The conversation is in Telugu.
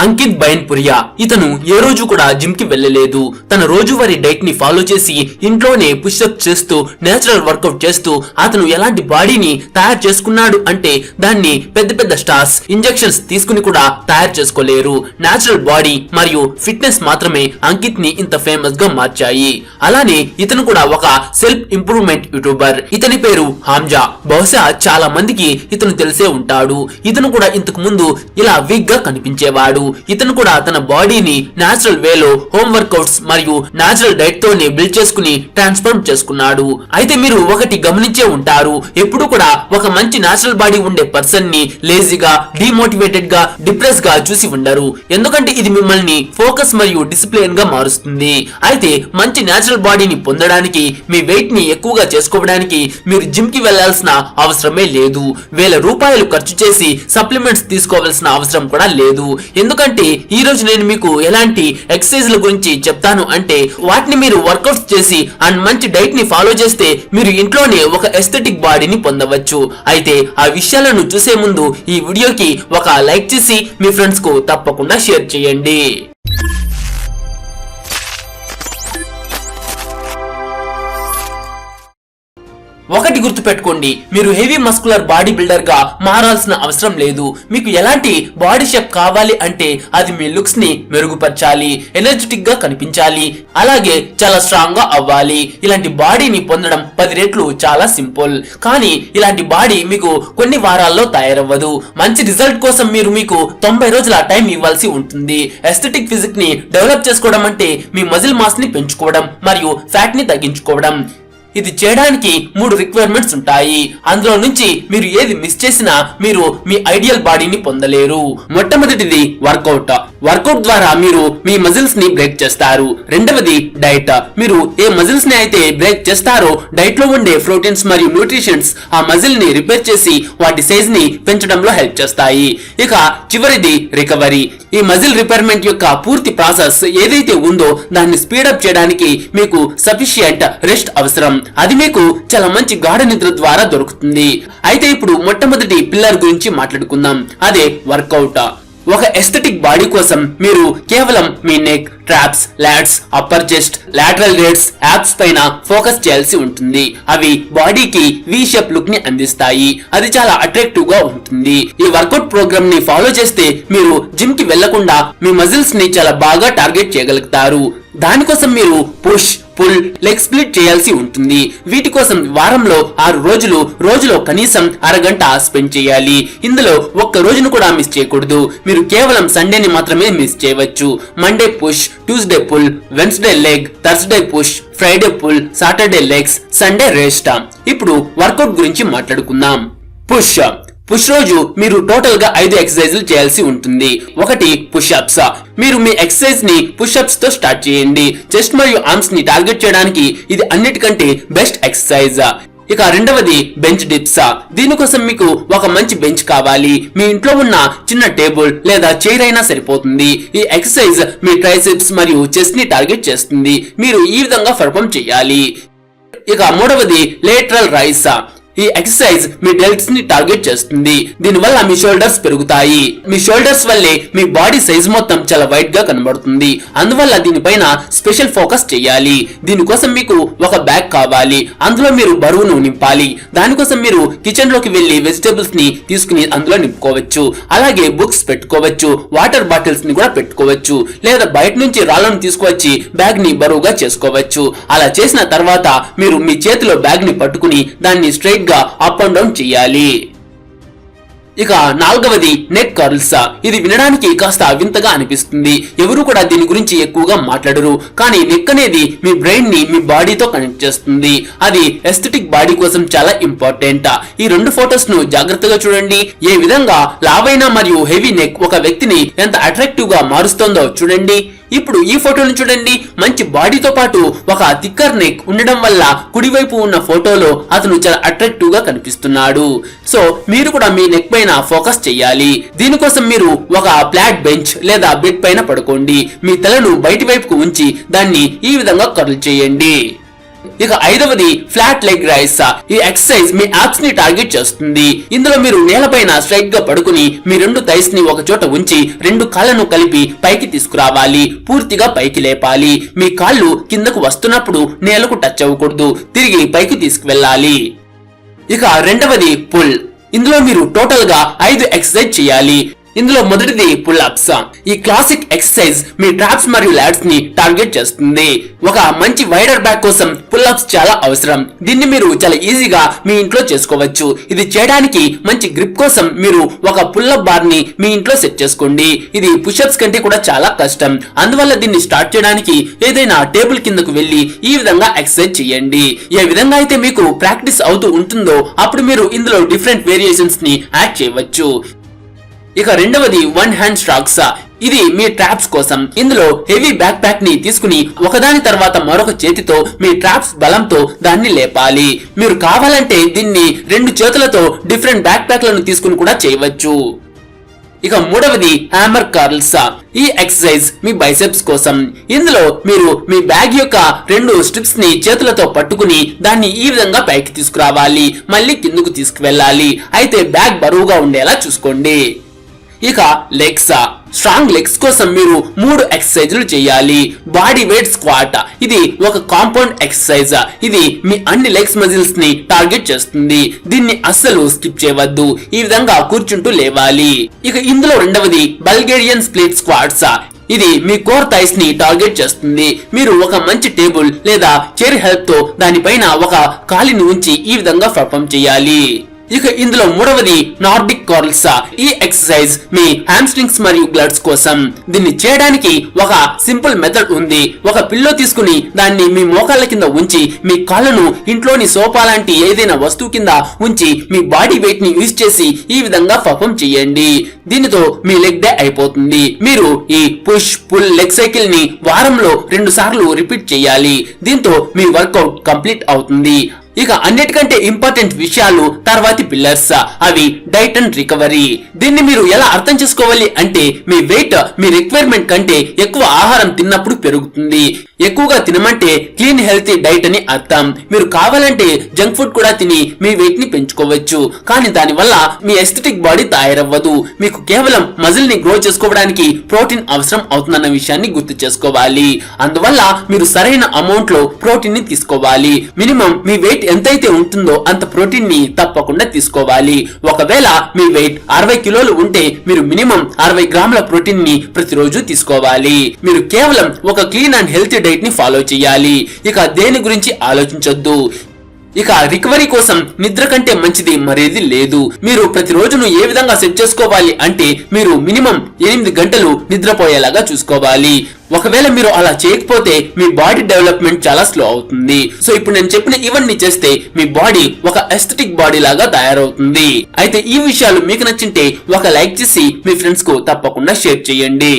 అంకిత్ బైన్పురియా. ఇతను ఏ రోజు కూడా జిమ్ కి వెళ్ళలేదు. తన రోజువారీ డైట్ ని ఫాలో చేసి ఇంట్లోనే పుషప్ చేస్తూ నేచురల్ వర్కౌట్ చేస్తూ అతను ఎలాంటి బాడీని తయారు చేసుకున్నాడు అంటే దాన్ని పెద్ద పెద్ద స్టార్స్ ఇంజెక్షన్స్ తీసుకుని కూడా తయారు చేసుకోలేరు. నేచురల్ బాడీ మరియు ఫిట్నెస్ మాత్రమే అంకిత్ ని ఇంత ఫేమస్ గా మార్చాయి. అలానే ఇతను కూడా ఒక సెల్ఫ్ ఇంప్రూవ్మెంట్ యూట్యూబర్. ఇతని పేరు హామ్జా. బహుశా చాలా మందికి ఇతను తెలిసే ఉంటాడు. ఇతను కూడా ఇంతకు ముందు ఇలా వీక్ గా కనిపించేవాడు. ఇతను కూడా తన బాడీని నేచురల్ వేలో హోమ్ వర్కౌట్స్ మరియు నేచురల్ డైట్ తోనే బిల్డ్ చేసుకుని ట్రాన్స్ఫార్మ్ చేసుకున్నాడు. అయితే మీరు ఒకటి గమనించే ఉంటారు, ఎప్పుడు కూడా ఒక మంచి నేచురల్ బాడీ ఉండే పర్సన్ ని లేజీగా, డిమోటివేటెడ్ గా, డిప్రెస్ గా చూసి ఉండరు. ఎందుకంటే ఇది మిమ్మల్ని ఫోకస్ మరియు డిసిప్లిన్ గా మారుస్తుంది. అయితే మంచి నేచురల్ బాడీని పొందడానికి, మీ వెయిట్ ని ఎక్కువగా చేసుకోవడానికి మీరు జిమ్ కి వెళ్లాల్సిన అవసరమే లేదు. ₹1000 ఖర్చు చేసి సప్లిమెంట్స్ తీసుకోవాల్సిన అవసరం కూడా లేదు. ఎందుకంటే ఈ రోజు నేను మీకు ఎలాంటి ఎక్సర్సైజ్ల గురించి చెప్తాను అంటే వాటిని మీరు వర్కౌట్స్ చేసి అండ్ మంచి డైట్ ని ఫాలో చేస్తే మీరు ఇంట్లోనే ఒక ఎస్థెటిక్ బాడీని పొందవచ్చు. అయితే ఆ విషయాలను చూసే ముందు ఈ వీడియోకి ఒక లైక్ చేసి మీ ఫ్రెండ్స్ కు తప్పకుండా షేర్ చేయండి. ఒకటి గుర్తు పెట్టుకోండి, మీరు హెవీ మస్కులర్ బాడీ బిల్డర్ గా మారాల్సిన అవసరం లేదు. మీకు ఎలాంటి బాడీ షేప్ కావాలి అంటే అది మీ లుక్స్ ని మెరుగుపరచాలి, ఎనర్జెటిక్ గా కనిపించాలి, అలాగే చాలా స్ట్రాంగ్ గా అవ్వాలి. ఇలాంటి బాడీని పొందడం 10 రెట్లు చాలా సింపుల్. కానీ ఇలాంటి బాడీ మీకు కొన్ని వారాల్లో తయారవ్వదు. మంచి రిజల్ట్ కోసం మీరు మీకు 90 రోజుల టైం ఇవ్వాల్సి ఉంటుంది. ఎస్థెటిక్ ఫిజిక్ ని డెవలప్ చేసుకోవడం అంటే మీ మజిల్ మాస్ ని పెంచుకోవడం మరియు ఫ్యాట్ ని తగ్గించుకోవడం. ఇది చేయడానికి 3 రిక్వైర్మెంట్స్ ఉంటాయి. అందులో నుంచి మీరు ఏది మిస్ చేసినా మీరు మీ ఐడియల్ బాడీని పొందలేరు. మొట్టమొదటిది వర్కౌట్. వర్కౌట్ ద్వారా మీరు మీ మజిల్స్ ని బ్రేక్ చేస్తారు. రెండవది డైట్. మీరు ఏ మజిల్స్ ని అయితే బ్రేక్ చేస్తారో డైట్ లో ఉండే ప్రోటీన్స్ మరియు న్యూట్రిషన్స్ ఆ మజిల్ ని రిపేర్ చేసి వాటి సైజ్ ని పెంచడంలో హెల్ప్ చేస్తాయి. ఇక చివరిది రికవరీ. ఈ మజిల్ రిపేర్మెంట్ యొక్క పూర్తి ప్రాసెస్ ఏదైతే ఉందో దాన్ని స్పీడప్ చేయడానికి మీకు సఫిషియంట్ రెస్ట్ అవసరం. అది మీకు చాలా మంచి గాఢ నిద్ర ద్వారా దొరుకుతుంది. అయితే ఇప్పుడు మొట్టమొదటి పిల్లర్ గురించి మాట్లాడుకుందాం, అదే వర్కౌట్. ఒక ఎస్థెటిక్ బాడీ కోసం మీరు కేవలం మీ neck, traps, lats, upper chest, lateral raises, abs పైన ఫోకస్ చేయాల్సి ఉంటుంది. అవి బాడీకి వి షేప్ లుక్ ని అందిస్తాయి. అది చాలా అట్రాక్టివ్ గా ఉంటుంది. ఈ వర్కౌట్ ప్రోగ్రామ్ ని ఫాలో చేస్తే మీరు జిమ్ కి వెళ్లకుండా మీ మజిల్స్ ని చాలా బాగా టార్గెట్ చేయగలుగుతారు. దానికోసం మీరు పుష్, పుల్, లెగ్ స్ప్లిట్ చేయాల్సి ఉంటుంది. వీటి కోసం వారంలో 6 రోజులు రోజులో కనీసం అరగంట స్పెండ్ చేయాలి. ఇందులో ఒక్క రోజును కూడా మిస్ చేయకూడదు. మీరు కేవలం సండేని మాత్రమే మిస్ చేయవచ్చు. Monday push, Tuesday pull, Wednesday leg, Thursday push, Friday pull, Saturday legs, Sunday rest. ఇప్పుడు వర్కౌట్ గురించి మాట్లాడుకుందాం. పుష్. పుష్ రోజు మీరు టోటల్ గా 5 ఎక్సర్సైజ్లు చేయాల్సి ఉంటుంది. ఒకటి పుషప్స్. మీరు మీ ఎక్సర్సైజ్ ని పుషప్స్ తో స్టార్ట్ చేయండి. చెస్ట్ మరియు ఆర్మ్స్ ని టార్గెట్ చేయడానికి ఇది అన్నిటికంటే బెస్ట్ ఎక్సర్సైజ్. ఇక రెండవది బెంచ్ డిప్స్. దీనికోసం మీకు ఒక మంచి బెంచ్ కావాలి. మీ ఇంట్లో ఉన్న చిన్న టేబుల్ లేదా చైర్ అయినా సరిపోతుంది. ఈ ఎక్సర్సైజ్ మీ ట్రైసెప్స్ మరియు చెస్ట్ ని టార్గెట్ చేస్తుంది. మీరు ఈ విధంగా పర్ఫామ్ చేయాలి. ఇక మూడవది లేటరల్ రైస్. ఈ ఎక్సర్సైజ్ మీ డెల్ట్స్ ని టార్గెట్ చేస్తుంది. దీనివల్ల మీ షోల్డర్స్ పెరుగుతాయి. మీ షోల్డర్స్ వల్లే మీ బాడీ సైజ్ మొత్తం చాలా వైడ్ గా కనబడుతుంది. అందువల్ల దీనిపైన స్పెషల్ ఫోకస్ చేయాలి. దీనికోసం మీకు ఒక బ్యాగ్ కావాలి. అందులో మీరు బరువును నింపాలి. దానికోసం మీరు కిచెన్ లోకి వెళ్లి వెజిటేబుల్స్ ని తీసుకుని అందులో నింపుకోవచ్చు. అలాగే బుక్స్ పెట్టుకోవచ్చు, వాటర్ బాటిల్స్ ని కూడా పెట్టుకోవచ్చు, లేదా బయట నుంచి రాళ్లను తీసుకువచ్చి బ్యాగ్ ని బరువుగా చేసుకోవచ్చు. అలా చేసిన తర్వాత మీరు మీ చేతిలో బ్యాగ్ ని పట్టుకుని దాన్ని స్ట్రైట్ గా అప్ అండ్ డౌన్ చేయాలి. ఇక నాలుగవది నెక్ కర్ల్స్. ఇది వినడానికి కాస్త వింతగా అనిపిస్తుంది. ఎవరు కూడా దీని గురించి ఎక్కువగా మాట్లాడరు. కానీ నెక్ అనేది మీ బ్రెయిన్ ని మీ బాడీతో కనెక్ట్ చేస్తుంది. అది ఎస్థెటిక్ బాడీ కోసం చాలా ఇంపార్టెంట్. ఈ 2 ఫోటోస్ ను జాగ్రత్తగా చూడండి. ఏ విధంగా లావైన మరియు హెవీ నెక్ ఒక వ్యక్తిని ఎంత అట్రాక్టివ్ గా మారుస్తుందో చూడండి. ఇప్పుడు ఈ ఫోటోను చూడండి. మంచి బాడీతో పాటు ఒక థిక్కర్ నెక్ ఉండడం వల్ల కుడివైపు ఉన్న ఫోటోలో అతను చాలా అట్రాక్టివ్ గా కనిపిస్తున్నాడు. సో మీరు కూడా మీ నెక్ పైన ఫోకస్ చేయాలి. దీనికోసం మీరు ఒక ఫ్లాట్ బెంచ్ లేదా బెడ్ పైన పడుకోండి. మీ తలను బయటి వైపుకు ఉంచి దాన్ని ఈ విధంగా కర్ల్ చేయండి. ఇక ఐదవది ఫ్లాట్ లెగ్ రైస్. ఈ ఎక్సర్సైజ్ మీ యాప్స్ ని టార్గెట్ చేస్తుంది. ఇందులో మీరు నేలపైన స్ట్రైట్ గా పడుకుని మీ రెండు థైస్ ని ఒక చోట ఉంచి రెండు కాళ్ళను కలిపి పైకి తీసుకురావాలి. పూర్తిగా పైకి లేపాలి. మీ కాళ్ళు కిందకు వస్తున్నప్పుడు నేలకు టచ్ అవ్వకూడదు. తిరిగి పైకి తీసుకువెళ్ళాలి. ఇక రెండవది పుల్. ఇందులో మీరు టోటల్ గా 5 ఎక్సర్సైజ్ చేయాలి. ఇందులో మొదటిది పుల్ అప్స్. ఈ క్లాసిక్ ఎక్సర్సైజ్ మీ ట్రాప్స్ మరియు లాడ్స్ ని టార్గెట్ చేస్తుంది. ఒక మంచి వైడర్ బ్యాక్ కోసం పుల్ అప్స్ చాలా అవసరం. దీన్ని మీరు చాలా ఈజీగా మీ ఇంట్లో చేసుకోవచ్చు. ఇది చేయడానికి మంచి గ్రిప్ కోసం మీరు ఒక పుల్ అప్ బార్ ని మీ ఇంట్లో సెట్ చేసుకోండి. ఇది పుషప్స్ కంటే కూడా చాలా కష్టం. అందువల్ల దీన్ని స్టార్ట్ చేయడానికి ఏదైనా టేబుల్ కిందకు వెళ్లి ఈ విధంగా ఎక్సర్సైజ్ చేయండి. ఏ విధంగా అయితే మీకు ప్రాక్టీస్ అవుతూ ఉంటుందో అప్పుడు మీరు ఇందులో డిఫరెంట్ వేరియేషన్స్ ని యాడ్ చేయవచ్చు. ఇక రెండవది వన్ హ్యాండ్ స్ట్రాక్స్. ఇది మీ ట్రాప్స్ కోసం. ఇందులో హెవీ బ్యాక్ ప్యాక్ ని తీసుకుని ఒకదాని తర్వాత మరొక చేతితో మీ ట్రాప్స్ బలంతో దాన్ని లేపాలి. మీరు కావాలంటే దీన్ని రెండు చేతులతో డిఫరెంట్ బ్యాక్ ప్యాక్ లను తీసుకుని కూడా చేయవచ్చు. ఇక మూడవది హ్యామర్ కర్ల్స్. ఈ ఎక్సర్సైజ్ మీ బైసెప్స్ కోసం. ఇందులో మీరు మీ బ్యాగ్ యొక్క రెండు స్ట్రిప్స్ ని చేతులతో పట్టుకుని దాన్ని ఈ విధంగా పైకి తీసుకురావాలి. మళ్ళీ కిందకు తీసుకువెళ్ళాలి. అయితే బ్యాగ్ బరువుగా ఉండేలా చూసుకోండి. ఇక లెగ్స్. స్ట్రాంగ్ లెగ్స్ కోసం మీరు 3 ఎక్సర్సైజ్లు చేయాలి. Body weight squat. ఇది ఒక కాంపౌండ్ ఎక్సర్సైజ్. ఇది మీ అన్ని లెగ్స్ మజిల్స్ ని టార్గెట్ చేస్తుంది. దీన్ని అస్సలు స్కిప్ చేయవద్దు. ఈ విధంగా కూర్చుంటూ లేవాలి. ఇక ఇందులో రెండవది బల్గేరియన్ స్ప్లిట్ స్క్వాట్స్. ఇది మీ కోర్ థైస్ ని టార్గెట్ చేస్తుంది. మీరు ఒక మంచి టేబుల్ లేదా చైర్ హెల్ప్ తో దానిపైన ఒక కాలిని ఉంచి ఈ విధంగా పర్ఫామ్ చేయాలి. ఇక ఇందులో మూడవది నార్డిక్ కర్ల్స్. ఈ ఎక్సర్సైజ్ మీ హామ్స్ట్రింగ్స్ మరియు గ్లట్స్ కోసం. దీన్ని చేయడానికి ఒక సింపుల్ మెథడ్ ఉంది. ఒక పిల్లో తీసుకుని దాన్ని మీ మోకాళ్ళ కింద ఉంచి మీ కాళ్ళను ఇంట్లోని సోఫా లాంటి ఏదైనా వస్తువు కింద ఉంచి మీ బాడీ వెయిట్ ని యూజ్ చేసి ఈ విధంగా పర్ఫామ్ చేయండి. దీనితో మీ లెగ్ డే అయిపోతుంది. మీరు ఈ పుష్ పుల్ లెగ్ సైకిల్ ని వారంలో 2 సార్లు రిపీట్ చేయాలి. దీంతో మీ వర్కౌట్ కంప్లీట్ అవుతుంది. ఇక అన్నిటికంటే ఇంపార్టెంట్ విషయాలు తర్వాతి పిల్లర్స్. అవి డైట్ అండ్ రికవరీ. దీన్ని మీరు ఎలా అర్థం చేసుకోవాలి అంటే మీ వెయిట్ మీ రిక్వైర్మెంట్ కంటే ఎక్కువ ఆహారం తిన్నప్పుడు పెరుగుతుంది. ఎక్కువగా తినమంటే క్లీన్ హెల్తీ డైట్ అని అర్థం. మీరు కావాలంటే జంక్ ఫుడ్ కూడా తిని మీ వెయిట్ ని పెంచుకోవచ్చు. కానీ దానివల్ల మీ ఎస్థెటిక్ బాడీ తయారవ్వదు. మీకు కేవలం మజిల్ ని గ్రో చేసుకోవడానికి ప్రోటీన్ అవసరం అవుతుందన్న విషయాన్ని గుర్తు చేసుకోవాలి. అందువల్ల మీరు సరైన అమౌంట్ లో ప్రోటీన్ ని తీసుకోవాలి. మినిమం మీ వెయిట్ ఎంతైతే ఉంటుందో అంత ప్రోటీన్ ని తప్పకుండా తీసుకోవాలి. ఒకవేళ మీ వెయిట్ 60 కిలోలు ఉంటే మీరు మినిమం 60 గ్రాముల ప్రోటీన్ ని ప్రతిరోజు తీసుకోవాలి. మీరు కేవలం ఒక క్లీన్ అండ్ హెల్తీ డైట్ ని ఫాలో చేయాలి. ఇక దేని గురించి ఆలోచించొద్దు. ఇక రికవరీ కోసం నిద్ర కంటే మంచిది మరేది లేదు. మీరు ప్రతిరోజును ఏ విధంగా సెట్ చేసుకోవాలి అంటే మీరు మినిమం 8 గంటలు నిద్రపోయేలాగా చూసుకోవాలి. ఒకవేళ మీరు అలా చేయకపోతే మీ బాడీ డెవలప్మెంట్ చాలా స్లో అవుతుంది. సో ఇప్పుడు నేను చెప్పిన ఇవన్నీ చేస్తే మీ బాడీ ఒక ఎస్థెటిక్ బాడీ లాగా తయారవుతుంది. అయితే ఈ విషయాలు మీకు నచ్చింటే ఒక లైక్ చేసి మీ ఫ్రెండ్స్ కు తప్పకుండా షేర్ చేయండి.